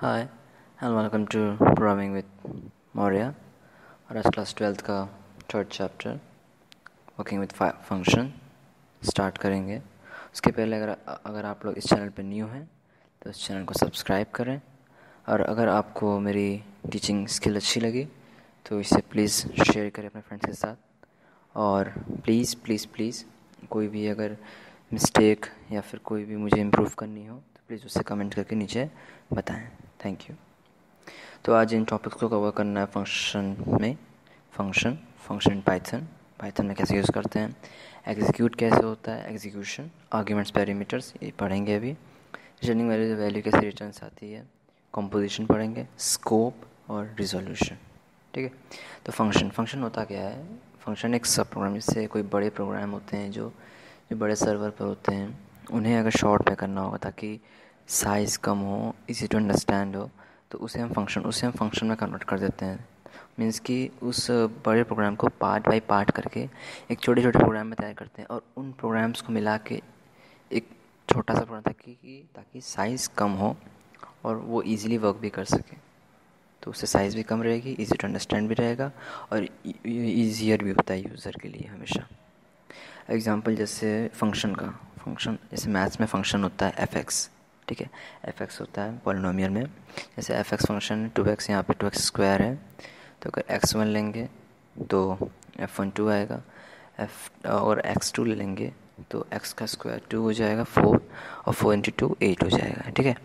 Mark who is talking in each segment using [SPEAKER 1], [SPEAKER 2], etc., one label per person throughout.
[SPEAKER 1] Hi and welcome to programming with Maurya. और आज class 12th का third chapter working with function start करेंगे। उसके पहले अगर आप लोग इस चैनल पर न्यू हैं तो इस चैनल को सब्सक्राइब करें। और अगर आपको मेरी टीचिंग स्किल अच्छी लगी तो इसे प्लीज़ शेयर करें अपने फ्रेंड्स के साथ। और प्लीज़ प्लीज़ प्लीज़ कोई भी अगर मिस्टेक या फिर कोई भी मुझे इम्प्रूव करनी हो तो प्लीज़ उससे कमेंट करके नीचे बताएं। Thank you. तो आज इन टॉपिक्स को कवर करना है फंक्शन पाइथन में कैसे यूज़ करते हैं, एग्जीक्यूट कैसे होता है, एग्जीक्यूशन, आर्ग्यूमेंट्स, पैरामीटर्स ये पढ़ेंगे अभी। रिटर्निंग वैल्यू कैसे रिटर्न्स आती है, कंपोजिशन पढ़ेंगे, स्कोप और रिजोल्यूशन। ठीक है। तो फंक्शन होता क्या है? फंक्शन एक सब प्रोग्राम, जिससे कोई बड़े प्रोग्राम होते हैं जो बड़े सर्वर पर होते हैं, उन्हें अगर शॉर्ट में करना होगा ताकि साइज़ कम हो, इजी टू अंडरस्टैंड हो, तो उसे हम फंक्शन में कन्वर्ट कर देते हैं। मीन्स कि उस बड़े प्रोग्राम को पार्ट बाय पार्ट करके एक छोटे छोटे प्रोग्राम में तैयार करते हैं और उन प्रोग्राम्स को मिला के एक छोटा सा प्रोग्राम ताकि साइज़ कम हो और वो ईज़िली वर्क भी कर सके। तो उससे साइज़ भी कम रहेगी, ईजी टू अंडरस्टैंड भी रहेगा और ईजियर भी होता है यूज़र के लिए हमेशा। एग्जांपल जैसे फंक्शन जैसे मैथ्स में फंक्शन होता है f(x), ठीक है। f(x) होता है पॉलिनोमियल में। जैसे f(x) फंक्शन 2x, यहाँ पे 2x स्क्वायर है, तो अगर x1 लेंगे तो f1 2 आएगा, और x2 लेंगे तो x का स्क्वायर 2 हो जाएगा 4, और 4 इंटू 2 8 हो जाएगा। ठीक है।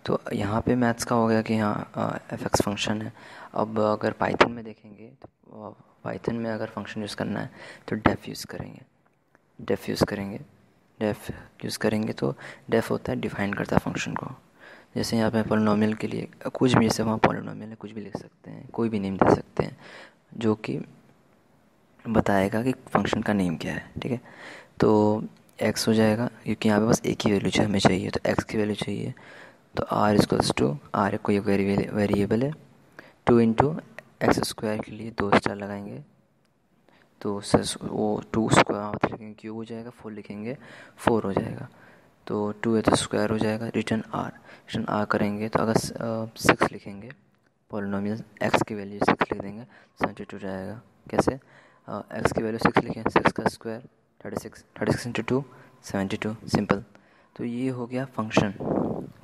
[SPEAKER 1] तो यहाँ पे मैथ्स का हो गया कि यहाँ f(x) फंक्शन है। अब अगर पाइथन में देखेंगे तो पाइथन में अगर फंक्शन यूज़ करना है तो डेफ यूज़ करेंगे। डेफ यूज़ करेंगे तो डेफ होता है डिफाइन करता है फंक्शन को। जैसे यहाँ पे पॉलिनोमियल के लिए कुछ भी, जैसे वहाँ पॉलिनोमियल है, कुछ भी लिख सकते हैं, कोई भी नेम दे सकते हैं जो कि बताएगा कि फंक्शन का नेम क्या है। ठीक है। तो x हो जाएगा, क्योंकि यहाँ पे बस एक ही वैल्यू हमें चाहिए, तो x की वैल्यू चाहिए, तो r इक्वल्स टू, r कोई वेरिएबल है, 2 इंटू एक्स स्क्वायर के लिए 2 स्टार लगाएंगे तो वो 2 स्क्वायर लिखेंगे, क्यूब हो जाएगा, 4 लिखेंगे 4 हो जाएगा, तो 2 है तो स्क्वायर हो जाएगा। रिटर्न आर करेंगे तो अगर 6 लिखेंगे, पॉलिनोमियल x की वैल्यू 6 लिख देंगे, 72 जाएगा। कैसे? x की वैल्यू 6 लिखें, 6 का स्क्वायर 36 इंटू 2 72, सिंपल। तो ये हो गया फंक्शन।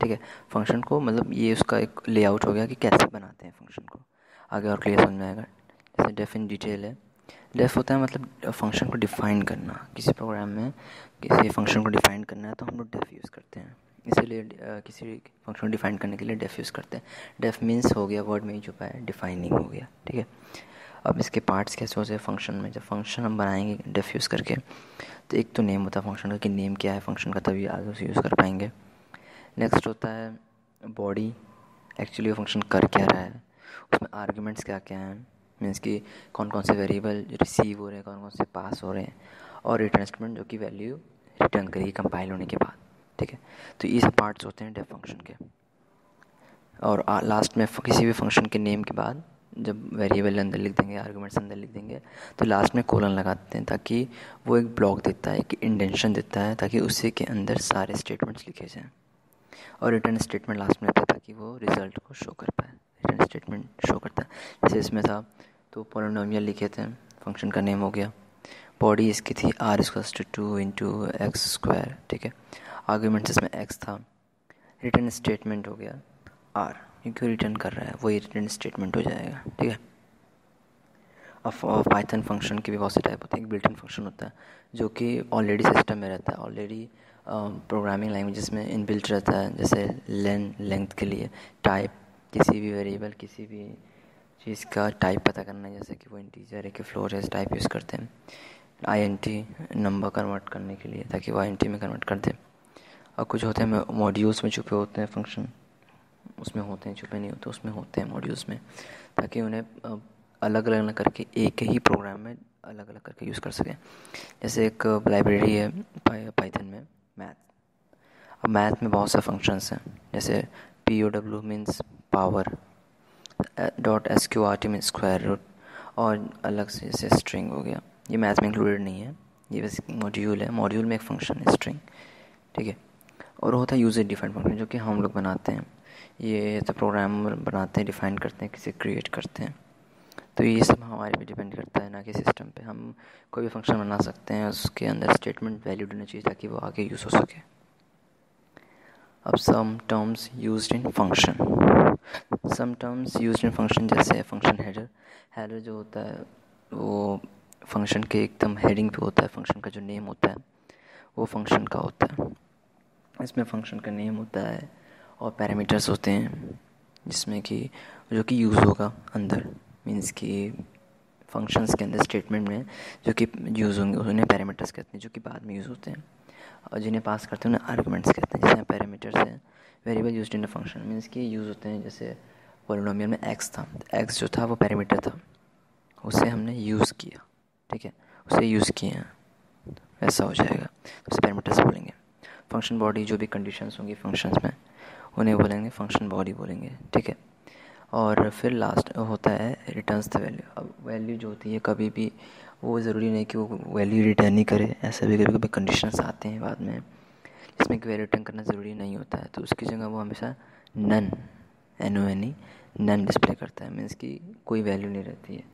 [SPEAKER 1] ठीक है। फंक्शन को मतलब ये उसका एक लेआउट हो गया कि कैसे बनाते हैं फंक्शन को। आगे और क्लियर समझ में आएगा। जैसे डेफ इन डिटेल है। डेफ होता है मतलब फंक्शन को डिफ़ाइन करना। किसी प्रोग्राम में किसी फंक्शन को डिफ़ाइन करना है तो हम लोग डेफ यूज़ करते हैं, इसीलिए किसी फंक्शन को डिफ़ाइन करने के लिए डेफ यूज़ करते हैं। डेफ मीन्स हो गया, वर्ड में ही छुपा है, डिफाइनिंग हो गया। ठीक है। अब इसके पार्ट्स कैसे होते हैं फंक्शन में? जब फंक्शन हम बनाएंगे डेफ यूज़ करके, तो एक तो नेम होता है फंक्शन का कि नेम क्या है फंक्शन का, तभी आगे उसे यूज़ कर पाएंगे। नेक्स्ट होता है बॉडी, एक्चुअली वो फंक्शन कर क्या रहा है, उसमें आर्ग्यूमेंट्स क्या क्या हैं, मीन्स कि कौन कौन से वेरिएबल रिसीव हो रहे हैं, कौन कौन से पास हो रहे हैं, और रिटर्न स्टेटमेंट जो कि वैल्यू रिटर्न करेगी कंपाइल होने के बाद। ठीक है। तो ये सब पार्ट्स होते हैं डेफ फंक्शन के। और लास्ट में किसी भी फंक्शन के नेम के बाद जब वेरिएबल अंदर लिख देंगे, आर्गूमेंट्स अंदर लिख देंगे, तो लास्ट में कोलन लगा देते हैं ताकि वो एक ब्लॉक देता है, एक इंडेंशन देता है, ताकि उसी के अंदर सारे स्टेटमेंट्स लिखे जाएँ। और रिटर्न स्टेटमेंट लास्ट में रहता है ताकि वो रिज़ल्ट को शो कर पाए। रिटर्न स्टेटमेंट शो करता है। जैसे इसमें था तो पॉलिनोमियल लिखे थे, फंक्शन का नेम हो गया। बॉडी इसकी थी r equals to 2 into x square. ठीक है। आर्ग्यूमेंट्स इसमें x था। रिटर्न स्टेटमेंट हो गया r, क्योंकि रिटर्न कर रहा है वही रिटर्न स्टेटमेंट हो जाएगा। ठीक है। अब पाइथन फंक्शन की भी बहुत से टाइप होते हैं। एक बिल्ट इन फंक्शन होता है जो कि ऑलरेडी सिस्टम में रहता है, ऑलरेडी प्रोग्रामिंग लैंग्वेजेस में इनबिल्ट रहता है। जैसे लेंथ के लिए टाइप, किसी भी वेरिएबल, किसी भी चीज़ का टाइप पता करना है, जैसे कि वो इंटीजर है कि फ्लोट है, टाइप यूज़ करते हैं। आईएनटी नंबर कन्वर्ट करने के लिए, ताकि वो आईएनटी में कन्वर्ट कर दे। और कुछ होते हैं मॉड्यूल्स में छुपे होते हैं फंक्शन, उसमें होते हैं, छुपे नहीं होते, उसमें होते हैं मॉड्यूल्स में, ताकि उन्हें अलग अलग ना करके एक ही प्रोग्राम में अलग अलग करके यूज़ कर सकें। जैसे एक लाइब्रेरी है पाइथन में मैथ। अब मैथ में बहुत से फंक्शंस हैं, जैसे POW means power, .SQRT means square root, और अलग से जैसे स्ट्रिंग हो गया। ये मैथ में इंक्लूडेड नहीं है, ये बस मॉड्यूल है। मॉड्यूल में एक फंक्शन है स्ट्रिंग। ठीक है। और होता है यूज़र डिफाइंड फंक्शन जो कि हम लोग बनाते हैं। ये तो प्रोग्राम बनाते हैं, डिफ़ाइन करते हैं, किसी क्रिएट करते हैं। तो ये सब हमारे पे डिपेंड करता है, ना कि सिस्टम पे। हम कोई भी फंक्शन बना सकते हैं, उसके अंदर स्टेटमेंट वैलिड होना चाहिए ताकि वो आगे यूज़ हो सके। अब some terms used in function. Some terms used in function जैसे फंक्शन हेडर। हेडर जो होता है वो फंक्शन के एकदम हेडिंग पे होता है। फंक्शन का जो नेम होता है वो फंक्शन का होता है। इसमें फंक्शन का नेम होता है और पैरामीटर्स होते हैं जिसमें कि जो कि यूज़ होगा अंदर, मीन्स कि फंक्शंस के अंदर स्टेटमेंट में जो कि यूज़ होंगे उन्हें पैरामीटर्स कहते हैं, जो कि बाद में यूज़ होते हैं। और जिन्हें पास करते हैं उन्हें आर्गुमेंट्स कहते हैं। जैसे पैरामीटर्स हैं variable used in a function, means कि यूज़ होते हैं। जैसे पॉलिनोमियल में एक्स था, एक्स जो था वो पैरामीटर था, उसे हमने यूज़ किया, ठीक है, उसे यूज़ किए हैं, ऐसा हो जाएगा, उसे पैरामीटर्स बोलेंगे। फंक्शन बॉडी जो भी कंडीशंस होंगी फंक्शंस में उन्हें बोलेंगे फंक्शन बॉडी बोलेंगे, ठीक है। और फिर लास्ट होता है रिटर्न्स द वैल्यू। अब वैल्यू जो होती है कभी भी वो ज़रूरी नहीं कि वो वैल्यू रिटर्न ही करे, ऐसा भी कभी कभी कंडीशंस आते हैं बाद में जिसमें कि वैल्यू रिटर्न करना ज़रूरी नहीं होता है, तो उसकी जगह वो हमेशा नन, NONE, नन डिस्प्ले करता है। मीन्स कि कोई वैल्यू नहीं रहती है,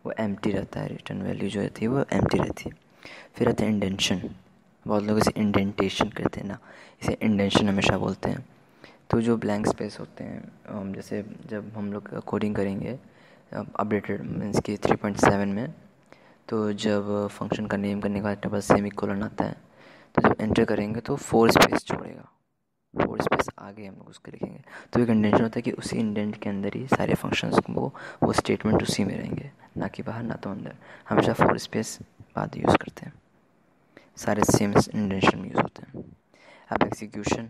[SPEAKER 1] वो एम्प्टी रहता है। रिटर्न वैल्यू जो रहती है वो एम्प्टी रहती है। फिर आता है इंडेंशन। बहुत लोग इसे इंडेंटेशन कहते हैं ना, इसे इंडेंशन हमेशा बोलते हैं। तो जो ब्लैंक स्पेस होते हैं, जैसे जब हम लोग कोडिंग करेंगे अपडेटेड मीन्स कि 3.7 में, तो जब फंक्शन का नेम करने के बाद डबल सेमीकोलन आता है, तो जब एंटर करेंगे तो 4 स्पेस छोड़ेगा, 4 स्पेस आगे हम लोग उसको लिखेंगे। तो एक इंडेंशन होता है कि उसी इंडेंट के अंदर ही सारे फंक्शंस वो स्टेटमेंट उसी में रहेंगे, ना कि बाहर ना तो अंदर। हमेशा 4 स्पेस बाद यूज़ करते हैं, सारे सेम इंडेंशन में यूज़ होते हैं। अब एग्जीक्यूशन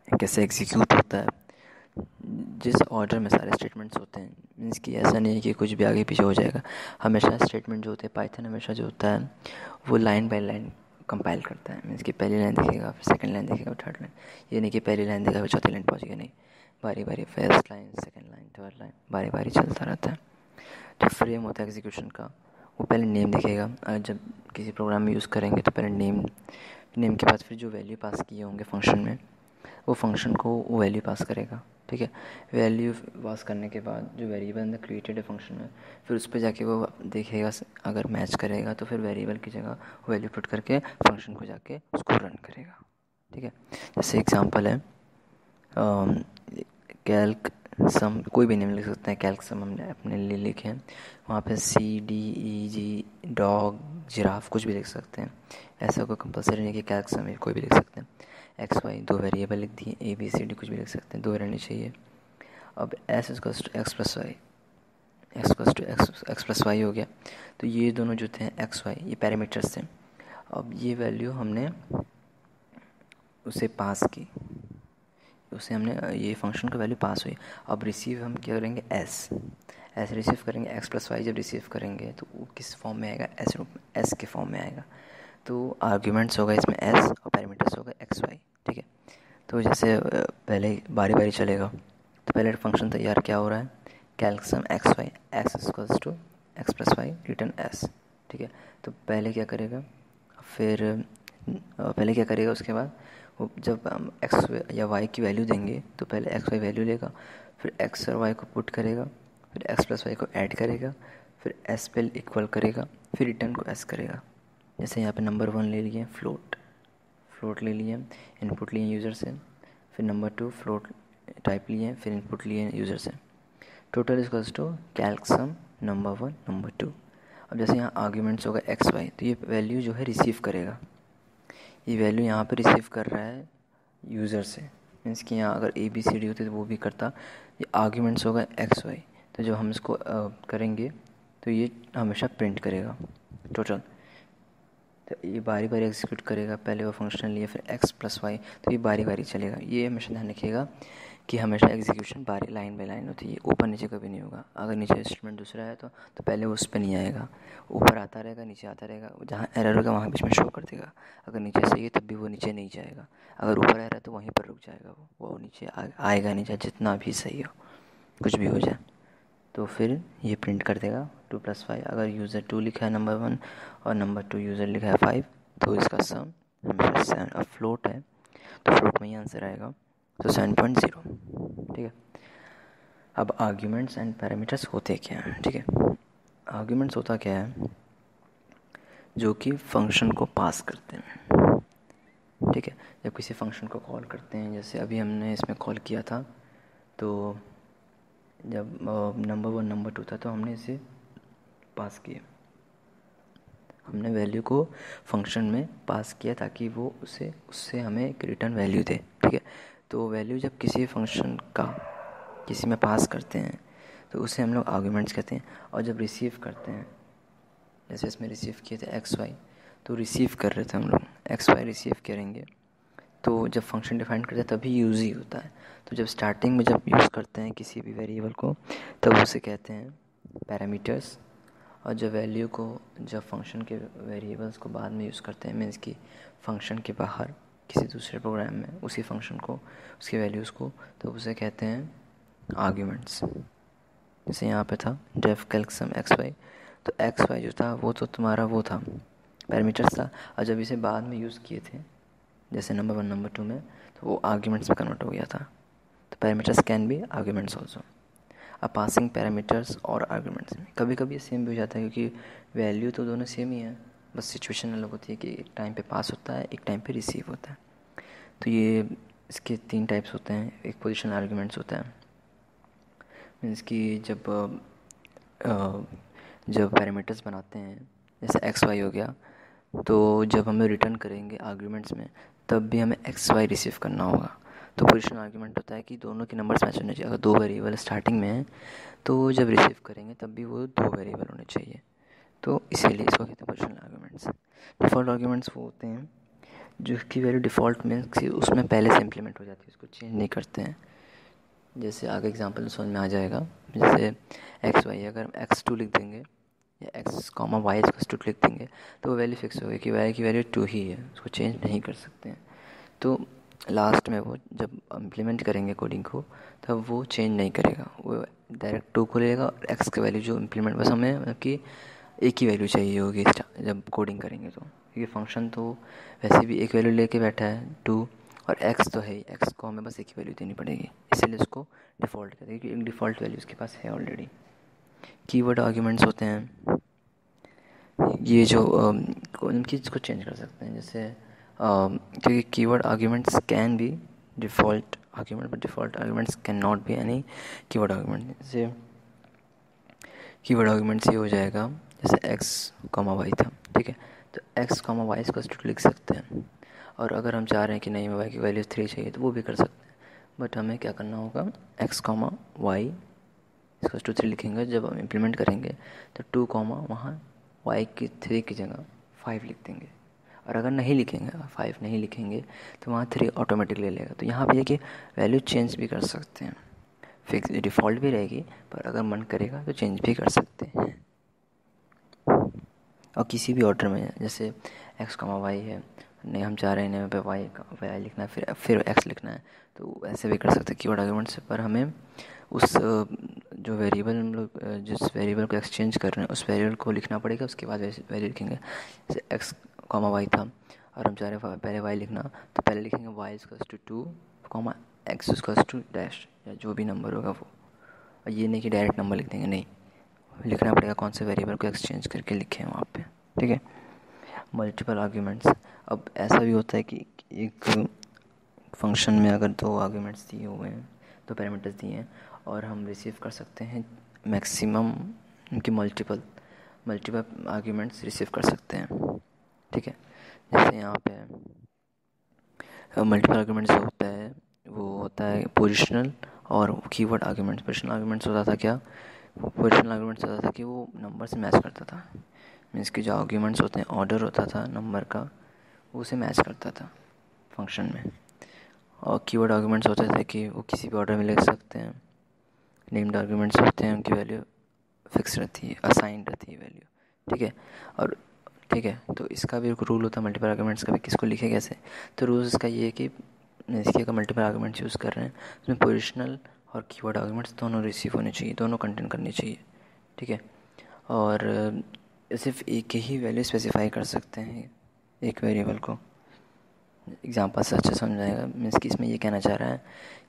[SPEAKER 1] कैसे एग्जीक्यूट होता है, जिस ऑर्डर में सारे स्टेटमेंट्स होते हैं, मीन्स कि ऐसा नहीं है कि कुछ भी आगे पीछे हो जाएगा। हमेशा स्टेटमेंट जो होते हैं, पाइथन हमेशा जो होता है वो लाइन बाय लाइन कंपाइल करता है। मीन्स कि पहली लाइन देखेगा, फिर सेकंड लाइन देखेगा, थर्ड लाइन। ये नहीं कि पहली लाइन देखा फिर चौथी लाइन पहुँचेगा, नहीं, बारी बारी first line, second line, third line, बारी बारी चलता रहता है। जो फ्रेम होता है एग्जीक्यूशन का, वो पहले नेम दिखेगा। जब किसी प्रोग्राम में यूज़ करेंगे तो पहले नेम के बाद फिर जो वैल्यू पास किए होंगे फंक्शन में, वो फंक्शन को वो वैल्यू पास करेगा, ठीक है। वैल्यू पास करने के बाद जो वेरिएबल अंदर क्रिएटेड है फंक्शन में, फिर उस पर जाके वो देखेगा, अगर मैच करेगा तो फिर वेरिएबल की जगह वैल्यू पुट करके फंक्शन को जाके उसको रन करेगा, ठीक है। जैसे एग्जांपल है कैल्क सम, कोई भी नेम लिख सकते हैं। कैल्क सम हमने अपने लिए लिखे हैं, वहाँ पे CDEG डॉग जिराफ कुछ भी लिख सकते हैं। ऐसा कोई कंपलसरी नहीं कि कैल्क सम कोई भी लिख सकते हैं। XY 2 वेरिएबल लिख दिए, ABCD कुछ भी लिख सकते हैं, 2 रहनी चाहिए। अब S एक्स प्लस वाई हो गया। तो ये दोनों जो थे XY ये पैरामीटर्स थे। अब ये वैल्यू हमने उसे पास की, उसे हमने ये फंक्शन का वैल्यू पास हुई। अब रिसीव हम क्या करेंगे, एस रिसीव करेंगे। एक्स प्लस वाई जब रिसीव करेंगे तो वो किस फॉर्म में आएगा, एस रूप में, एस के फॉर्म में आएगा। तो आर्ग्यूमेंट्स होगा इसमें एस और पैरामीटर्स होगा XY, ठीक है। तो जैसे पहले बारी बारी चलेगा, तो पहले फंक्शन तैयार क्या हो रहा है, calc sum XY, x equals to x plus y return s, ठीक है। तो पहले क्या करेगा, फिर पहले क्या करेगा, उसके बाद वो जब हम एक्स या वाई की वैल्यू देंगे तो पहले एक्स वाई वैल्यू लेगा, फिर एक्स और वाई को पुट करेगा, फिर एक्स प्लस वाई को ऐड करेगा, फिर एस पे इक्वल करेगा, फिर रिटर्न को एस करेगा। जैसे यहाँ पे नंबर 1 ले लिए फ्लोट ले लिए, इनपुट लिए यूज़र से, फिर नंबर 2 फ्लोट टाइप लिए, फिर इनपुट लिए यूज़र से। Total equals to calc sum number 1 number 2। अब जैसे यहाँ आर्ग्यूमेंट्स होगा XY, तो ये वैल्यू जो है रिसीव करेगा, ये वैल्यू यहाँ पर रिसीव कर रहा है यूज़र से। मीन्स कि यहाँ अगर ABCD होती तो वो भी करता। ये आर्ग्यूमेंट्स होगा XY, तो जब हम इसको करेंगे तो ये हमेशा प्रिंट करेगा टोटल। तो ये बारी बारी एग्जीक्यूट करेगा, पहले वो फंक्शन लिए फिर एक्स प्लस वाई, तो ये बारी बारी चलेगा। ये हमेशा ध्यान रखिएगा कि हमेशा एग्जीक्यूशन बारी लाइन बाय लाइन होती है, ऊपर नीचे कभी नहीं होगा। अगर नीचे इंस्ट्रूमेंट दूसरा है तो पहले वो उस पर नहीं आएगा, ऊपर आता रहेगा, नीचे आता रहेगा। जहाँ एरर होगा वहाँ बीच में शो कर देगा। अगर नीचे सही है तब भी वो नीचे नहीं जाएगा, अगर ऊपर आ रहा है तो वहीं पर रुक जाएगा, वो नीचे आएगा नहीं, चाहे जितना भी सही हो, कुछ भी हो जाए। तो फिर ये प्रिंट कर देगा 2 + 5। अगर यूज़र 2 लिखा है नंबर 1 और नंबर 2 यूज़र लिखा है 5, तो इसका सम हमेशा 7। अब फ्लोट है तो फ्लोट में ही आंसर आएगा, तो 7.0। अब आर्ग्यूमेंट्स एंड पैरामीटर्स होते क्या हैं, ठीक है। आर्ग्यूमेंट्स होता क्या है, जो कि फंक्शन को पास करते हैं, ठीक है। जब किसी फंक्शन को कॉल करते हैं, जैसे अभी हमने इसमें कॉल किया था, तो जब नंबर 1 नंबर 2 था तो हमने इसे पास किया, हमने वैल्यू को फंक्शन में पास किया ताकि वो उससे हमें एक रिटर्न वैल्यू दे, ठीक है। तो वैल्यू जब किसी फंक्शन का किसी में पास करते हैं तो उसे हम लोग आर्ग्यूमेंट्स कहते हैं। और जब रिसीव करते हैं, जैसे इसमें रिसीव किए थे एक्स वाई, तो रिसीव कर रहे थे हम लोग एक्स वाई रिसीव करेंगे, तो जब फंक्शन डिफाइन करते हैं तभी यूज़ ही होता है। तो जब स्टार्टिंग में जब यूज़ करते हैं किसी भी वेरिएबल को, तब उसे कहते हैं पैरामीटर्स। और जब वैल्यू को, जब फंक्शन के वेरिएबल्स को बाद में यूज़ करते हैं, मीन्स कि फंक्शन के बाहर किसी दूसरे प्रोग्राम में उसी फंक्शन को, उसकी वैल्यूज़ को, तो उसे कहते हैं आर्ग्यूमेंट्स। जैसे यहाँ पे था डेफ कैल्क सम एक्स वाई, तो एक्स वाई जो था वो तो तुम्हारा वो था पैरामीटर्स था। और जब इसे बाद में यूज़ किए थे, जैसे नंबर 1 नंबर 2 में, तो वो आर्ग्यूमेंट्स में कन्वर्ट हो गया था। तो parameters can be arguments also. अब पासिंग पैरामीटर्स और आर्ग्यूमेंट्स में कभी कभी ये सेम भी हो जाता है, क्योंकि वैल्यू तो दोनों सेम ही है, बस सिचुएशन अलग होती है कि एक टाइम पे पास होता है, एक टाइम पे रिसीव होता है। तो ये इसके 3 टाइप्स होते हैं। एक पोजिशनल आर्ग्यूमेंट्स होता है, मीन्स कि जब पैरामीटर्स बनाते हैं, जैसे एक्स वाई हो गया, तो जब हमें रिटर्न करेंगे आर्ग्यूमेंट्स में, तब भी हमें एक्स वाई रिसीव करना होगा। तो पोजिशनल आर्ग्यूमेंट होता है कि दोनों के नंबर्स मैच होने चाहिए। अगर 2 वेरिएबल स्टार्टिंग में है, तो जब रिसीव करेंगे तब भी वो 2 वेरिएबल होने चाहिए। तो इसीलिए इसको कहते हैं पोजिशनल आर्ग्यूमेंट्स। डिफ़ॉल्ट आर्ग्यूमेंट्स वो होते हैं जिसकी वैल्यू डिफ़ॉल्ट मीन्स कि उसमें पहले से इम्प्लीमेंट हो जाती है, उसको चेंज नहीं करते हैं। जैसे आगे एग्जांपल समझ में आ जाएगा, जैसे एक्स वाई, अगर हम x2 लिख देंगे या x कॉमा वाई टू लिख देंगे, तो वो वैल्यू फिक्स हो गई कि वाई की वैल्यू 2 ही है, उसको चेंज नहीं कर सकते हैं। तो लास्ट में वो जब इम्प्लीमेंट करेंगे कोडिंग को, तब वो चेंज नहीं करेगा, वो डायरेक्ट 2 को लेगा और x की वैल्यू जो इम्प्लीमेंट, बस हमें मतलब कि एक ही वैल्यू चाहिए होगी जब कोडिंग करेंगे तो, क्योंकि फंक्शन तो वैसे भी एक वैल्यू लेके बैठा है 2, और x तो है ही, x को हमें बस एक ही वैल्यू देनी पड़ेगी, इसीलिए उसको डिफ़ॉल्ट कहते हैं, क्योंकि एक डिफ़ॉल्ट वैल्यू उसके पास है ऑलरेडी। कीवर्ड आर्ग्यूमेंट्स होते हैं, ये जो उनकी चीज़ को चेंज कर सकते हैं, जैसे क्योंकि keyword arguments can be default argument, but default arguments can not be any keyword argument. जैसे कीवर्ड आर्ग्यूमेंट्स ये हो जाएगा, जैसे x कॉमा वाई था, ठीक है, तो x कॉमा वाई इसको लिख सकते हैं। और अगर हम चाह रहे हैं कि नहीं y की वैल्यू 3 चाहिए, तो वो भी कर सकते हैं, बट हमें क्या करना होगा, x कॉमा वाई इसको 3 लिखेंगे। जब हम इम्प्लीमेंट करेंगे तो 2 कॉमा वहाँ y की 3 की जगह 5 लिख देंगे। और अगर नहीं लिखेंगे, 5 नहीं लिखेंगे, तो वहाँ 3 ऑटोमेटिक ले लेगा। तो यहाँ पे ये कि वैल्यू चेंज भी कर सकते हैं, फिक्स डिफ़ॉल्ट भी रहेगी, पर अगर मन करेगा तो चेंज भी कर सकते हैं। और किसी भी ऑर्डर में, जैसे एक्स कॉमा वाई है, नहीं हम चाह रहे हैं यहाँ पे वाई लिखना है, फिर एक्स लिखना है, तो ऐसे भी कर सकते हैं कीवर्ड आर्गुमेंट से। पर हमें उस जो वेरिएबल हम लोग जिस वेरिएबल को एक्सचेंज कर रहे हैं उस वेरिएबल को लिखना पड़ेगा, उसके बाद वैल्यू लिखेंगे। जैसे एक्स कॉमा वाई था और हम चाह रहे हैं पहले वाई लिखना, तो पहले लिखेंगे y equals to 2 comma x equals to dash, या जो भी नंबर होगा वो। और ये नहीं कि डायरेक्ट नंबर लिख देंगे, नहीं, लिखना पड़ेगा कौन से वेरिएबल को एक्सचेंज करके लिखे हैं वहाँ पे, ठीक है। मल्टीपल आर्ग्यूमेंट्स, अब ऐसा भी होता है कि एक फंक्शन में अगर 2 आर्ग्यूमेंट्स दिए हुए हैं, 2 पैरामीटर्स दिए हैं, और हम रिसीव कर सकते हैं मैक्सिमम उनकी मल्टीपल आर्ग्यूमेंट्स रिसीव कर सकते हैं, ठीक है। जैसे यहाँ पे मल्टीपल आर्ग्यूमेंट्स जो होता है वो होता है पोजिशनल और कीवर्ड आर्ग्यूमेंट्स। पोजिशनल आर्ग्यूमेंट्स होता था क्या, पोजिशनल आर्ग्यूमेंट्स होता था कि वो नंबर से मैच करता था, मीन्स कि जो आर्ग्यूमेंट्स होते हैं, ऑर्डर होता था नंबर का, वो उसे मैच करता था फंक्शन में। और कीवर्ड आर्ग्यूमेंट्स होते थे कि वो किसी भी ऑर्डर में लिख सकते हैं। नेम्ड आर्ग्यूमेंट्स होते हैं, उनकी वैल्यू फिक्स रहती है, असाइंड रहती है वैल्यू, ठीक है। और ठीक है, तो इसका भी एक रूल होता है मल्टीपल आर्ग्यूमेंट्स का भी, किसको लिखे कैसे। तो रूल इसका ये है कि इसके अगर मल्टीपल आर्ग्यूमेंट्स यूज़ कर रहे हैं, उसमें पोजिशनल और कीवर्ड आर्ग्यूमेंट्स दोनों रिसीव होने चाहिए, दोनों कंटेंट करनी चाहिए, ठीक है। और सिर्फ एक ही वैल्यू स्पेसिफाई कर सकते हैं एक वेरिएबल को। एग्जांपल से अच्छा समझ आएगा, मीन्स कि इसमें ये कहना चाह रहा है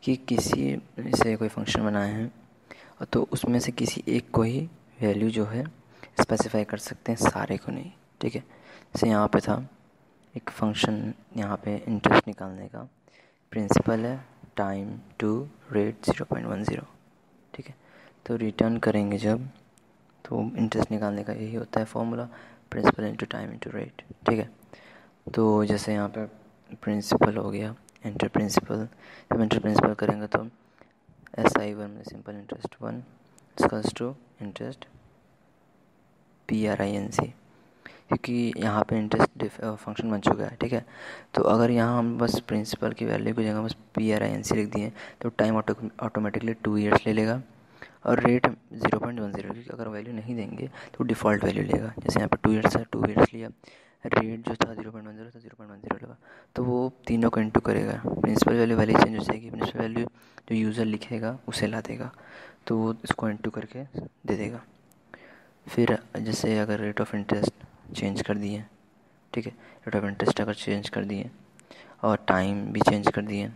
[SPEAKER 1] कि किसी से कोई फंक्शन बनाए हैं तो उसमें से किसी एक को ही वैल्यू जो है स्पेसिफाई कर सकते हैं, सारे को नहीं, ठीक है। जैसे यहाँ पे था एक फंक्शन, यहाँ पे इंटरेस्ट निकालने का प्रिंसिपल है टाइम टू रेट 0.10, ठीक है। तो रिटर्न करेंगे जब, तो इंटरेस्ट निकालने का यही होता है formula, principal into time into rate, ठीक है। तो जैसे यहाँ पे प्रिंसिपल हो गया, इंटर प्रिंसिपल, जब इंटर प्रिंसिपल करेंगे तो SI1 में simple interest 1 equals to interest PRINC, क्योंकि यहाँ पे इंटरेस्ट फंक्शन बन चुका है, ठीक है। तो अगर यहाँ हम बस प्रिंसिपल की वैल्यू की जगह बस PRINC लिख दिए तो टाइम ऑटोमेटिकली 2 ईयर्स ले लेगा, और रेट 0.10, क्योंकि अगर वैल्यू नहीं देंगे तो डिफ़ॉल्ट वैल्यू लेगा। जैसे यहाँ पे 2 ईयर्स है, 2 ईयर्स लिया, रेट जो था 0.10 था, 0.10 लगा, तो वो तीनों को इंटू करेगा, प्रिंसिपल वैल्यू वाली चेंज हो जाएगी, प्रिंसिपल वैल्यू जो यूज़र लिखेगा उसे ला देगा, तो वो इसको इंटू करके दे देगा। फिर जैसे अगर रेट ऑफ इंटरेस्ट चेंज कर दिए, ठीक है, रेट ऑफ इंटरेस्ट अगर चेंज कर दिए और टाइम भी चेंज कर दिए,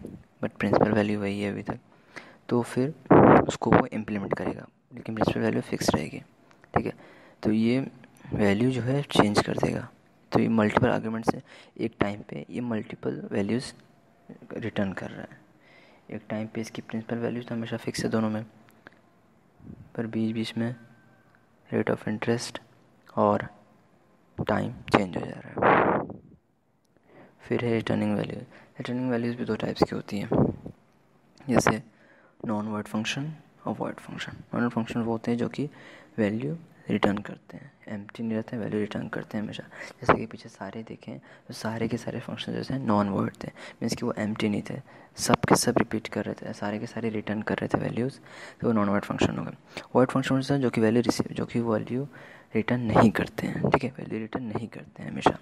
[SPEAKER 1] बट प्रिंसिपल वैल्यू वही है अभी तक, तो फिर उसको वो इम्प्लीमेंट करेगा, लेकिन प्रिंसिपल वैल्यू फिक्स रहेगी, ठीक है। तो ये वैल्यू जो है चेंज कर देगा। तो ये मल्टीपल आर्ग्यूमेंट से एक टाइम पे ये मल्टीपल वैल्यूज़ रिटर्न कर रहा है। एक टाइम पे इसकी प्रिंसिपल वैल्यूज तो हमेशा फिक्स है दोनों में, पर बीच बीच में रेट ऑफ इंटरेस्ट और टाइम चेंज हो जा रहा है। फिर है रिटर्निंग वैल्यू। रिटर्निंग वैल्यूज़ भी 2 टाइप्स की होती हैं, जैसे नॉन वॉइड फंक्शन और void function. Non void function वो होते हैं जो कि वैल्यू रिटर्न करते हैं, एम्प्टी नहीं रहते हैं, वैल्यू रिटर्न करते हैं हमेशा। जैसे कि पीछे सारे देखें तो सारे के सारे फंक्शन जैसे नॉन वॉइड थे, मीन्स कि वो एम्प्टी नहीं थे, सब के सब रिपीट कर रहे थे, सारे के सारे रिटर्न कर रहे थे वैल्यूज़, तो वो नॉन वॉइड फंक्शन हो गए। वॉइड फंक्शन होता है जो कि वैल्यू रिटर्न नहीं करते हैं, ठीक है, वैल्यू रिटर्न नहीं करते हैं हमेशा।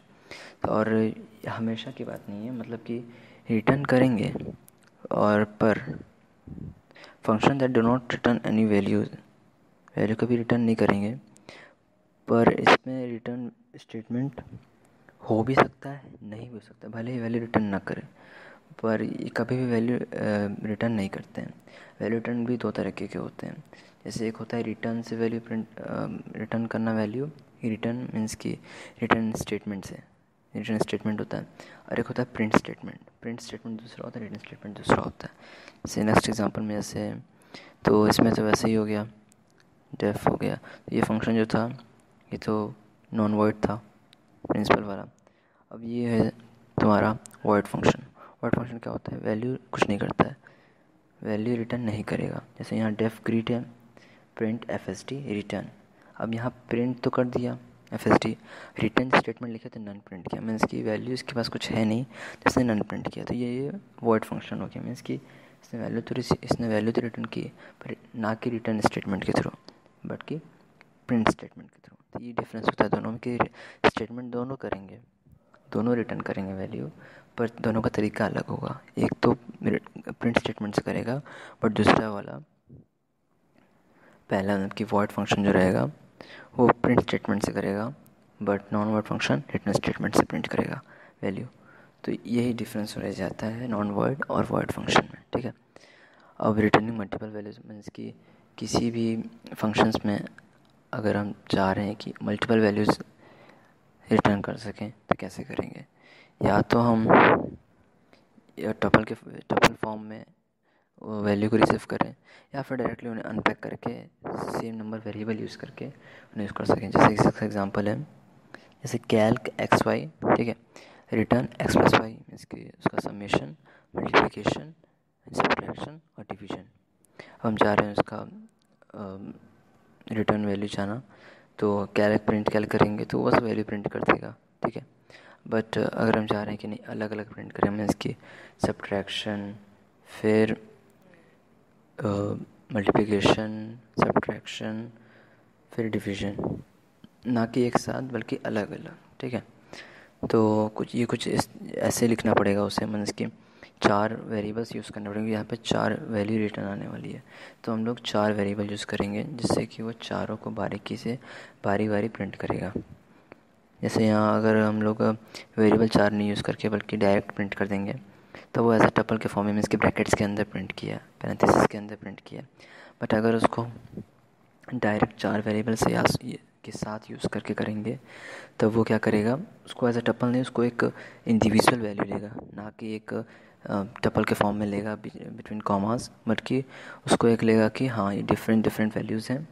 [SPEAKER 1] तो और हमेशा की बात नहीं है, मतलब कि रिटर्न करेंगे और पर function that do not return any value कभी रिटर्न नहीं करेंगे, पर इसमें रिटर्न स्टेटमेंट हो भी सकता है, नहीं भी हो सकता, भले ही वैल्यू रिटर्न ना करे, पर ये कभी भी वैल्यू रिटर्न नहीं करते हैं। वैल्यू रिटर्न भी 2 तरीके के होते हैं, जैसे एक होता है रिटर्न से वैल्यू रिटर्न करना वैल्यू, रिटर्न मीन्स की रिटर्न स्टेटमेंट से रिटर्न स्टेटमेंट होता है, और एक होता है प्रिंट स्टेटमेंट। प्रिंट स्टेटमेंट दूसरा होता है, रिटर्न स्टेटमेंट दूसरा होता है। जैसे नेक्स्ट एग्जांपल में जैसे, तो इसमें तो वैसे ही हो गया, डेफ हो गया, तो ये फंक्शन जो था ये तो नॉन वॉइड था प्रिंसिपल वाला। अब ये है तुम्हारा वॉइड फंक्शन। वॉइड फंक्शन क्या होता है, वैल्यू कुछ नहीं करता है, वैल्यू रिटर्न नहीं करेगा। जैसे यहाँ डेफ ग्रीट है, प्रिंट FST रिटर्न। अब यहाँ प्रिंट तो कर दिया FST, रिटर्न स्टेटमेंट लिखे थे नन प्रिंट किया, मीन्स की वैल्यू इसके पास कुछ है नहीं, जिसने नन प्रिंट किया, तो ये वॉइड फंक्शन हो गया। मीन्स की इसने वैल्यू तो रिटर्न की, पर ना कि रिटर्न स्टेटमेंट के थ्रू, बट कि प्रिंट स्टेटमेंट के थ्रू। तो ये डिफरेंस होता है दोनों में कि स्टेटमेंट दोनों करेंगे, दोनों रिटर्न करेंगे वैल्यू, पर दोनों का तरीका अलग होगा। एक तो प्रिंट स्टेटमेंट से करेगा, बट दूसरा वाला पहला मतलब कि वॉइड फंक्शन जो रहेगा वो प्रिंट स्टेटमेंट से करेगा, but non void function return statement से प्रिंट करेगा वैल्यू। तो यही डिफरेंस रह जाता है नॉन वॉइड और वॉइड फंक्शन में, ठीक है। अब रिटर्निंग मल्टीपल वैल्यूज मीन्स कि किसी भी फंक्शंस में अगर हम चाह रहे हैं कि मल्टीपल वैल्यूज़ रिटर्न कर सकें तो कैसे करेंगे, या तो हम टपल फॉर्म में वैल्यू को रिसीव करें, या फिर डायरेक्टली उन्हें अनपैक करके सेम नंबर वेरिएबल यूज़ करके उन्हें यूज़ कर सकें। जैसे इसका एग्जांपल है, जैसे कैल्क XY, ठीक है, रिटर्न x+y, मीन्स कि उसका समेशन, मल्टीप्लिकेशन, सब्ट्रैक्शन और डिवीजन। हम चाह रहे हैं उसका रिटर्न वैल्यू चाहना, तो कैल्क करेंगे तो बस वैल्यू प्रिंट कर देगा, ठीक है। बट अगर हम चाह रहे हैं कि नहीं अलग अलग प्रिंट करें, मीन्स की सब्ट्रैक्शन, फिर मल्टीप्लिकेशन, सब्ट्रैक्शन, फिर डिवीजन, ना कि एक साथ बल्कि अलग अलग, ठीक है। तो कुछ ऐसे लिखना पड़ेगा उसे, मीन्स कि 4 वेरिएबल्स यूज़ करने पड़ेंगे। यहाँ पे 4 वैल्यू रिटर्न आने वाली है, तो हम लोग 4 वेरिएबल यूज़ करेंगे, जिससे कि वो चारों को बारीकी से बारी बारी प्रिंट करेगा। जैसे यहाँ अगर हम लोग वेरिएबल 4 नहीं यूज़ करके बल्कि डायरेक्ट प्रिंट कर देंगे, तो वो ऐसा टपल के फॉर्म में मीन्स के ब्रैकेट्स के अंदर प्रिंट किया, पैरेंथेसिस के अंदर प्रिंट किया। बट अगर उसको डायरेक्ट 4 वेरिएबल से या के साथ यूज़ करके करेंगे तब वो क्या करेगा, उसको एज अ टपल नहीं, उसको एक इंडिविजुअल वैल्यू लेगा, ना कि एक टपल के फॉर्म में लेगा बिटवीन कॉमास, बट कि उसको एक लेगा कि हाँ ये डिफरेंट डिफरेंट वैल्यूज़ हैं,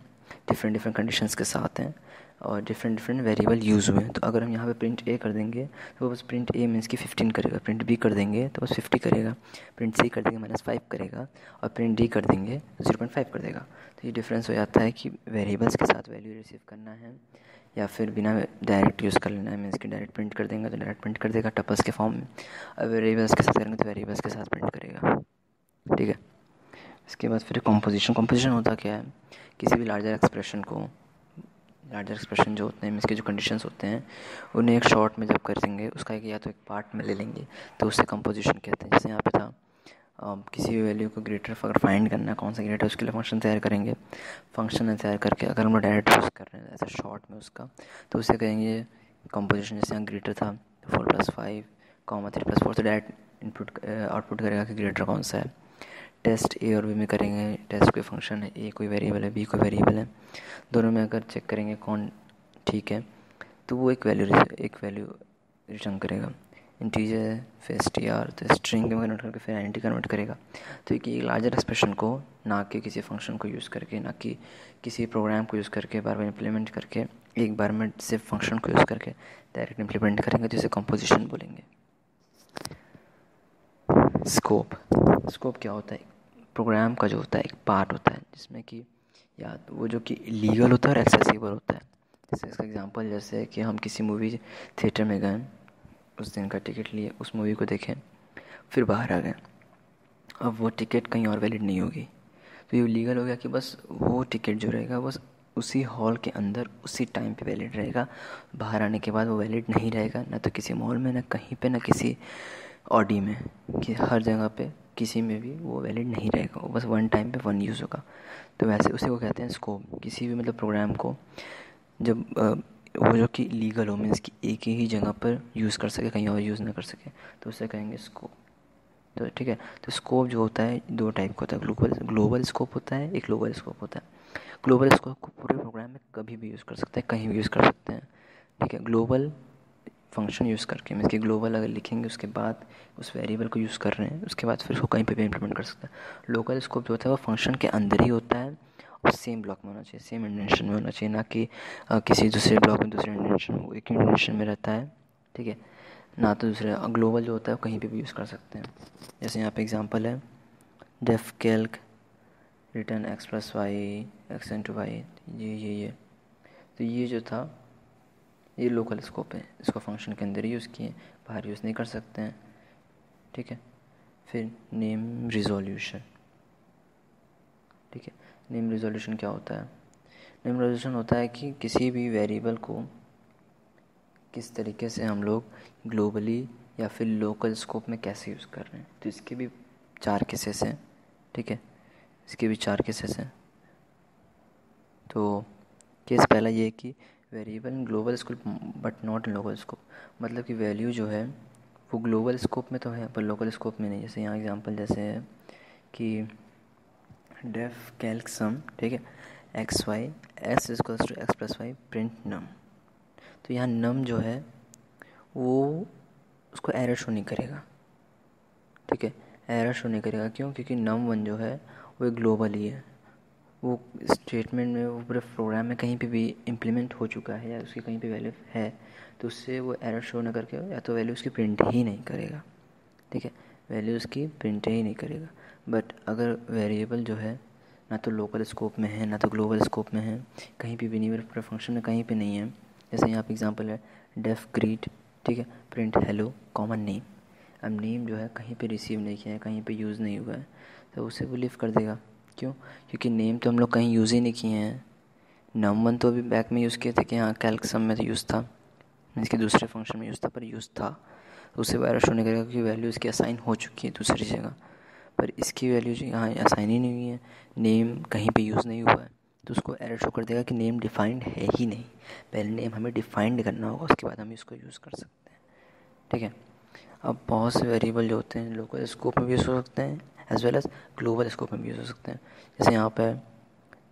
[SPEAKER 1] डिफरेंट डिफरेंट कंडीशंस के साथ हैं और डिफरेंट डिफरेंट वेरिएबल यूज़ हुए हैं। तो अगर हम यहाँ पे प्रिंट ए कर देंगे तो बस प्रिंट ए मीन्स कि 15 करेगा, प्रिंट बी कर देंगे तो बस 50 करेगा, प्रिंट सी कर देंगे -5 करेगा और प्रिंट डी कर देंगे 0.5 कर देगा। तो ये डिफरेंस हो जाता है कि वेरिएबल्स के साथ वैल्यू रिसीव करना है या फिर बिना डायरेक्ट यूज़ कर लेना है, मीन्स कि डायरेक्ट प्रिंट कर देंगे तो डायरेक्ट प्रिंट कर देगा टपल्स के फॉर्म में, और वेरिएबल्स के साथ करेंगे तो वेरिएबल्स के साथ प्रिंट करेगा। ठीक है, इसके बाद फिर कंपोजिशन होता क्या है, किसी भी लार्जर एक्सप्रेशन जो होते हैं मीन्स के जो कंडीशंस होते हैं उन्हें एक शॉर्ट में जब करेंगे उसका एक या तो एक पार्ट में ले लेंगे तो उससे कंपोजिशन कहते हैं। जैसे यहाँ पे था किसी भी वैल्यू को ग्रेटर अगर फाइंड करना है कौन सा ग्रेटर, उसके लिए फंक्शन तैयार करेंगे, फंक्शन तैयार करके अगर हम लोग डायरेक्ट यूज़ कर रहे हैं ऐसा शॉर्ट में उसका तो उसे कहेंगे कंपोजिशन। जैसे यहाँ ग्रेटर था 4+5, 3+4 तो डायरेक्ट इनपुट आउटपुट करेगा कि ग्रेटर कौन सा है। टेस्ट ए और बी में करेंगे, टेस्ट कोई फंक्शन है, ए कोई वेरिएबल है, बी कोई वेरिएबल है, दोनों में अगर चेक करेंगे कौन ठीक है तो वो एक वैल्यू रिटर्न करेगा। इंटीजर है फिर str, तो स्ट्रिंग में कन्वर्ट करके फिर एंटी कन्वर्ट करेगा। तो एक लार्जर एक्सप्रेशन को ना कि किसी फंक्शन को यूज़ करके, ना कि किसी प्रोग्राम को यूज़ करके बार बार इम्प्लीमेंट करके, एक बार में सिर्फ फंक्शन को यूज़ करके डायरेक्ट इम्प्लीमेंट करेंगे तो इसे कंपोजिशन बोलेंगे। स्कोप क्या होता है, प्रोग्राम का जो होता है एक पार्ट होता है जिसमें कि या तो वो जो कि लीगल होता है और एक्सेसिबल होता है। जैसे इसका एग्जांपल जैसे कि हम किसी मूवी थिएटर में गए, उस दिन का टिकट लिए, उस मूवी को देखें, फिर बाहर आ गए, अब वो टिकट कहीं और वैलिड नहीं होगी, तो ये लीगल हो गया कि बस वो टिकट जो रहेगा बस उसी हॉल के अंदर उसी टाइम पे वैलिड रहेगा, बाहर आने के बाद वो वैलिड नहीं रहेगा, ना तो किसी मॉल में, ना कहीं पे, ना किसी ऑडी में, कि हर जगह पे किसी में भी वो वैलिड नहीं रहेगा, वो बस वन टाइम पे वन यूज़ होगा। तो वैसे उसी को कहते हैं स्कोप। किसी भी मतलब प्रोग्राम को जब वो जो कि लीगल हो, मीन्स कि एक ही जगह पर यूज़ कर सके, कहीं और यूज़ ना कर सके, तो उसे कहेंगे स्कोप। तो ठीक है, तो स्कोप जो होता है 2 टाइप का होता है, ग्लोबल स्कोप होता है, एक ग्लोबल स्कोप होता है। ग्लोबल स्कोप को पूरे प्रोग्राम में कभी भी यूज़ कर सकते हैं, कहीं भी यूज़ कर सकते हैं। ठीक है, ग्लोबल फंक्शन यूज़ करके, मीन्स कि ग्लोबल अगर लिखेंगे उसके बाद उस वेरिएबल को यूज़ कर रहे हैं, उसके बाद फिर उसको कहीं पे भी इम्प्लीमेंट कर सकते हैं। लोकल स्कोप जो होता है वो फंक्शन के अंदर ही होता है और सेम ब्लॉक में होना चाहिए, सेम इंडेंशन में होना चाहिए, ना कि किसी दूसरे ब्लॉक में दूसरे इंडेंशन में, वो एक ही इंडेंशन में रहता है। ठीक है, ना तो दूसरे ग्लोबल जो होता है वो कहीं पे भी यूज़ कर सकते हैं। जैसे यहाँ पे एग्जांपल है def Calc return x+y x×y, ये तो ये जो था ये लोकल स्कोप है, इसको फंक्शन के अंदर यूज़ किए, बाहर यूज़ नहीं कर सकते हैं। ठीक है, फिर नेम रिजोल्यूशन। ठीक है, नेम रिजोल्यूशन क्या होता है, नेम रिजोल्यूशन होता है कि किसी भी वेरिएबल को किस तरीके से हम लोग ग्लोबली या फिर लोकल स्कोप में कैसे यूज़ कर रहे हैं। तो इसके भी 4 केसेस हैं। ठीक है, इसके भी 4 केसेस हैं। तो केस पहला ये है कि variable in global scope but not in local scope, मतलब कि वैल्यू जो है वो ग्लोबल स्कोप में तो है पर लोकल स्कोप में नहीं। जैसे यहाँ एग्जांपल जैसे है कि डेफ कैल्क सम, ठीक है, x/y s equals to x+y print num. तो यहाँ नम जो है वो उसको एरर शो नहीं करेगा। ठीक है, एरर शो नहीं करेगा, क्यों? क्योंकि num1 जो है वो ग्लोबल ही है, वो स्टेटमेंट में, वो पूरे प्रोग्राम में कहीं पे भी इम्प्लीमेंट हो चुका है या उसकी कहीं पे वैल्यू है, तो उससे वो एरर शो ना करके या तो वैल्यू उसकी प्रिंट ही नहीं करेगा। ठीक है, वैल्यू उसकी प्रिंट ही नहीं करेगा। बट अगर वेरिएबल जो है ना तो लोकल स्कोप में है ना तो ग्लोबल स्कोप में है, कहीं पे भी नहीं, पूरे फंक्शन में कहीं पे नहीं है। जैसे यहाँ पे एग्जांपल है डेफ ग्रीट, ठीक है, प्रिंट हेलो कॉमन नेम। अब नेम जो है कहीं पे रिसीव नहीं किया है, कहीं पे यूज़ नहीं हुआ है, तो उसे वो लीव कर देगा। क्यों? क्योंकि नेम तो हम लोग कहीं यूज़ ही नहीं किए हैं। num1 तो अभी बैक में यूज़ किए थे कि हाँ कैल्क सम में तो यूज़ था, इसके दूसरे फंक्शन में यूज़ था पर यूज़ था, तो उससे वो एरर शो नहीं करेगा क्योंकि वैल्यू इसकी असाइन हो चुकी है दूसरी जगह। पर इसकी वैल्यू जो यहाँ असाइन ही नहीं हुई है, नेम कहीं पे यूज़ नहीं हुआ है, तो उसको एरर शो कर देगा कि नेम डिफाइंड है ही नहीं। पहले नेम हमें डिफाइंड करना होगा, उसके बाद हम इसको यूज़ कर सकते हैं। ठीक है, अब बहुत से वेरिएबल जो होते हैं लोकल स्कोप में भी यूज़ हो सकते हैं as well as global scope में भी यूज़ हो सकते हैं। जैसे यहाँ पे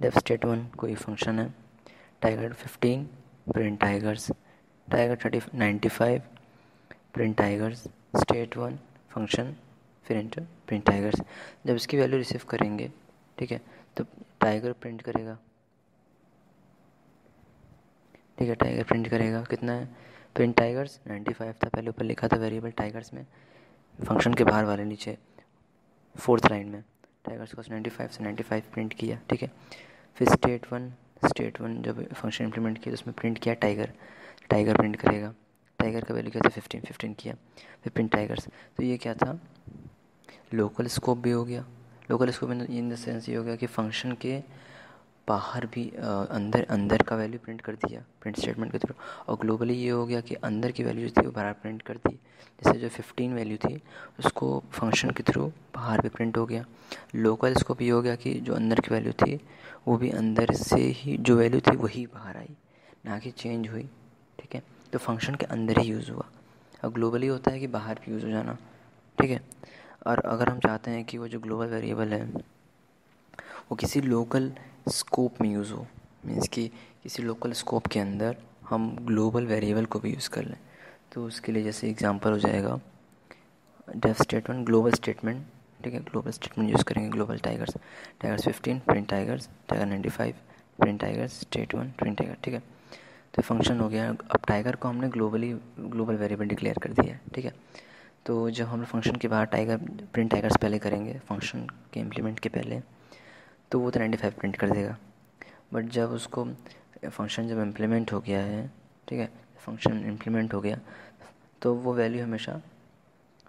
[SPEAKER 1] डेफ स्टेट 1 कोई फंक्शन है, tiger 15 print tigers, tiger 95 print tigers, state 1 function, फिर इंटर प्रिंट टाइगर्स। जब इसकी वैल्यू रिसीव करेंगे, ठीक है, तो टाइगर प्रिंट करेगा, ठीक है, टाइगर प्रिंट करेगा कितना है, प्रिंट टाइगर्स 95 था, पहले ऊपर लिखा था वेरिएबल टाइगर्स में, फंक्शन के बाहर वाले नीचे 4th लाइन में टाइगर्स को 95 से 95 प्रिंट किया, ठीक है। फिर स्टेट वन जब फंक्शन इम्प्लीमेंट किया तो उसमें प्रिंट किया टाइगर, टाइगर प्रिंट करेगा, टाइगर का वैल्यू क्या था 15 किया, फिर प्रिंट टाइगर्स। तो ये क्या था, लोकल स्कोप भी हो गया। Local scope in the sense ये हो गया कि फंक्शन के बाहर भी अंदर का वैल्यू प्रिंट कर दिया प्रिंट स्टेटमेंट के थ्रू, और ग्लोबली ये हो गया कि अंदर की वैल्यू जो थी वो बाहर प्रिंट कर दी। जैसे जो 15 वैल्यू थी उसको फंक्शन के थ्रू बाहर भी प्रिंट हो गया। लोकल स्कोप ये हो गया कि जो अंदर की वैल्यू थी वो भी अंदर से ही जो वैल्यू थी वही बाहर आई, ना कि चेंज हुई, ठीक है। तो फंक्शन के अंदर ही यूज़ हुआ। और ग्लोबली होता है कि बाहर भी यूज़ हो जाना, ठीक है। और अगर हम चाहते हैं कि वो जो ग्लोबल वेरिएबल है वो किसी लोकल स्कोप में यूज़ हो, मीन्स कि किसी लोकल स्कोप के अंदर हम ग्लोबल वेरिएबल को भी यूज़ कर लें, तो उसके लिए जैसे एग्जांपल हो जाएगा डेफ स्टेटमेंट ग्लोबल स्टेटमेंट, ठीक है, ग्लोबल स्टेटमेंट यूज़ करेंगे। Global tigers 15 print tigers, tiger 95 print tigers, state 1 print tiger, ठीक है। तो फंक्शन हो गया। अब टाइगर को हमने ग्लोबल वेरिएबल डिक्लेयर कर दिया है, ठीक है। तो जब हम फंक्शन के बाहर टाइगर प्रिंट टाइगर्स पहले करेंगे फंक्शन के इम्प्लीमेंट के पहले, तो वो तो 95 प्रिंट कर देगा। बट जब उसको फंक्शन जब इम्प्लीमेंट हो गया है, ठीक है, फंक्शन इम्प्लीमेंट हो गया तो वो वैल्यू हमेशा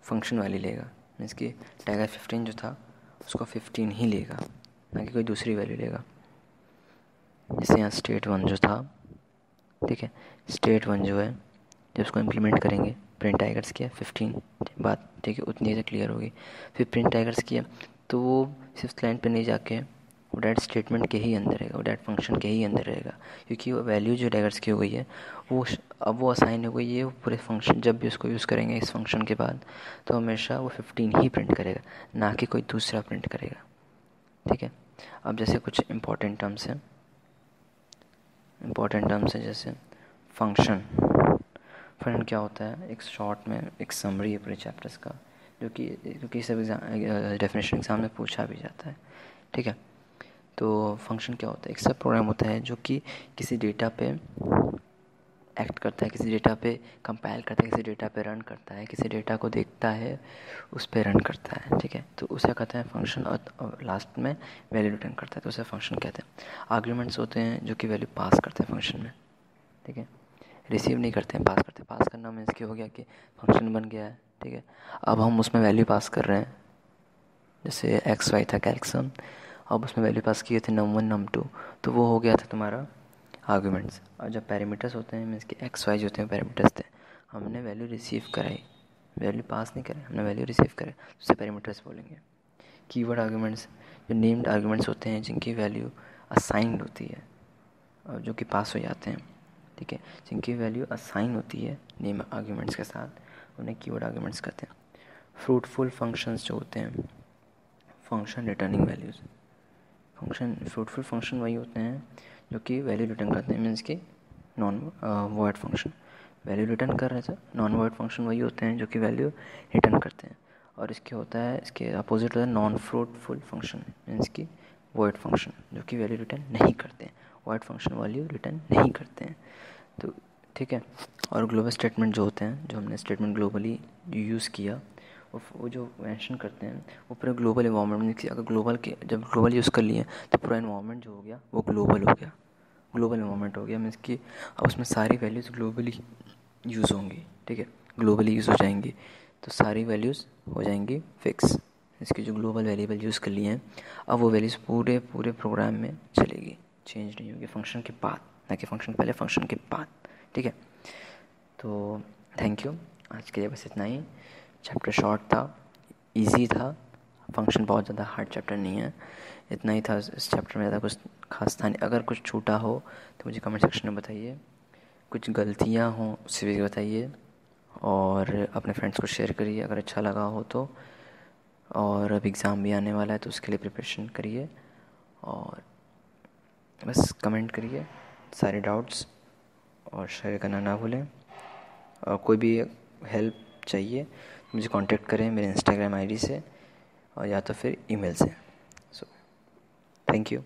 [SPEAKER 1] फंक्शन वाली लेगा, मीन्स कि टाइगर 15 जो था उसको 15 ही लेगा, ना कि कोई दूसरी वैल्यू लेगा। जैसे यहाँ स्टेट 1 जो था, ठीक है, स्टेट 1 जो है जब उसको इम्प्लीमेंट करेंगे प्रिंट टाइगर्स किया 15 बात, ठीक है, उतनी से क्लियर होगी। फिर प्रिंट टाइगर्स किया तो वो सिर्फ लाइन पे नहीं जाके वो डैट स्टेटमेंट के ही अंदर रहेगा, वो डैट फंक्शन के ही अंदर रहेगा, क्योंकि वो वैल्यू जो टाइगर्स की हो गई है वो अब वो असाइन हो गई है वो पूरे फंक्शन। जब भी उसको यूज़ करेंगे इस फंक्शन के बाद तो हमेशा वो 15 ही प्रिंट करेगा, ना कि कोई दूसरा प्रिंट करेगा, ठीक है। अब जैसे कुछ इंपॉर्टेंट टर्म्स हैं जैसे फंक्शन क्या होता है, एक शॉर्ट में एक समरी है पूरे चैप्टर्स का, जो कि सब डेफिनेशन एग्ज़ाम में पूछा भी जाता है, ठीक है। तो फंक्शन क्या होता है, एक सब प्रोग्राम होता है जो कि किसी डेटा पे एक्ट करता है, किसी डेटा पे कंपाइल करता है, किसी डेटा पे रन करता है, किसी डेटा को देखता है उस पे रन करता है, ठीक है। तो उसे कहते हैं फंक्शन, और लास्ट में वैल्यू रिटर्न करता है तो उसे फंक्शन कहते हैं। आर्ग्यूमेंट्स होते हैं जो कि वैल्यू पास करते हैं फंक्शन में, ठीक है, रिसीव नहीं करते हैं, पास करते हैं। पास करना मीन्स क्या हो गया कि फंक्शन बन गया है, ठीक है। अब हम उसमें वैल्यू पास कर रहे हैं, जैसे एक्स वाई था कैल्कुलम, अब उसमें वैल्यू पास किए थे num1 num2, तो वो हो गया था तुम्हारा आर्गूमेंट्स। और जब पैरामीटर्स होते हैं मीन्स कि एक्स वाई जो होते हैं पैरामीटर्स थे, हमने वैल्यू रिसीव कराई, वैल्यू पास नहीं करे, हमने वैल्यू रिसीव करे, तो उसे पैरामीटर्स बोलेंगे। कीवर्ड आर्गूमेंट्स जो नेम्ड आर्गूमेंट्स होते हैं जिनकी वैल्यू असाइंड होती है और जो कि पास हो जाते हैं, ठीक है, जिनकी वैल्यू असाइन होती है नेम आर्गूमेंट्स के साथ, उन्हें कीवर्ड आर्गूमेंट्स कहते हैं। फ्रूटफुल फंक्शंस जो होते हैं, function returning values, fruitful function वही होते हैं जो कि वैल्यू रिटर्न करते हैं, मीन्स कि non void function value return कर रहे थे। नॉन वॉइड फंक्शन वही होते हैं जो कि वैल्यू रिटर्न करते हैं। और इसके होता है, इसके अपोजिट होता है नॉन फ्रूटफुल फंक्शन, मीन्स कि वॉइड फंक्शन जो कि वैल्यू रिटर्न नहीं करते हैं, वॉइड फंक्शन वैल्यू रिटर्न नहीं करते हैं, तो ठीक है। और ग्लोबल स्टेटमेंट जो होते हैं, जो हमने स्टेटमेंट ग्लोबली यूज़ किया, वो जो मेंशन करते हैं वो पूरे ग्लोबल इन्वायरमेंट में, अगर जब ग्लोबल यूज़ कर लिए तो पूरा इन्वायरमेंट जो हो गया वो ग्लोबल हो गया, ग्लोबल इन्वायरमेंट हो गया, मीन्स कि अब उसमें सारी वैल्यूज़ ग्लोबली यूज़ होंगी, ठीक है, ग्लोबली यूज़ हो जाएंगी, तो सारी वैल्यूज़ हो जाएंगी फिक्स। इसकी जो ग्लोबल वेरिएबल यूज़ कर लिए हैं अब वो वैल्यूज़ पूरे प्रोग्राम में चलेगी, चेंज नहीं होगी फंक्शन के बाद, ना कि फंक्शन पहले, फंक्शन के बाद, ठीक है। तो थैंक यू, आज के लिए बस इतना ही। चैप्टर शॉर्ट था, इजी था, फंक्शन बहुत ज़्यादा हार्ड चैप्टर नहीं है, इतना ही था। इस चैप्टर में ज़्यादा कुछ खास था नहीं। अगर कुछ छूटा हो तो मुझे कमेंट सेक्शन में बताइए, कुछ गलतियाँ हों उससे भी बताइए, और अपने फ्रेंड्स को शेयर करिए अगर अच्छा लगा हो तो। और अब एग्ज़ाम भी आने वाला है तो उसके लिए प्रिपरेशन करिए, और बस कमेंट करिए सारे डाउट्स और शेयर करना ना भूलें। और कोई भी हेल्प चाहिए मुझे कांटेक्ट करें मेरे इंस्टाग्राम आईडी से और या तो फिर ईमेल से। So thank you.